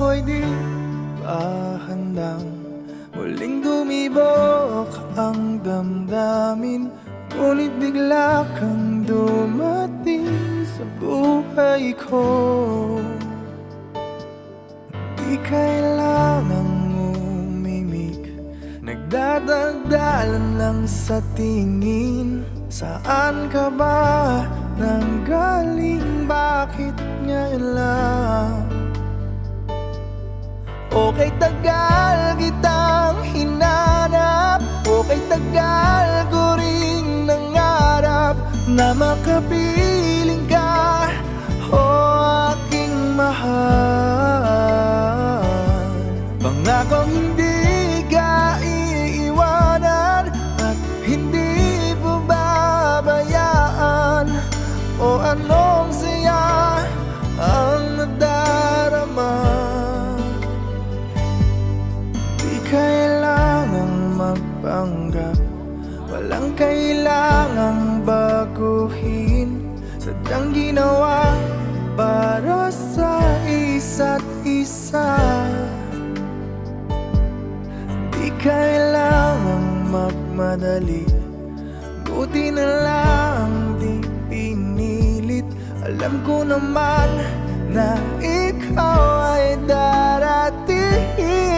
ako'y di pa handang muling dumibok ang damdamin. Ngunit bigla kang dumating sa buhay ko. Di kailangang umimik, nagdadagdalan lang sa tingin. Saan ka ba nanggaling? Bakit ngayon lang? Okay, tagal kitang hinanap. Okay, tagal ko rin nangarap na makapiling ka, o aking mahal. Pangakong hindi ka iiwanan at hindi babayaan. O anong saya ang nadarama. Di kailangang magpanggap, walang kailangang baguhin. Sadyang ginawa para sa isa't isa. Di kailangang magmadali, buti na lang di pinilit. Alam ko naman na ikaw ay darating.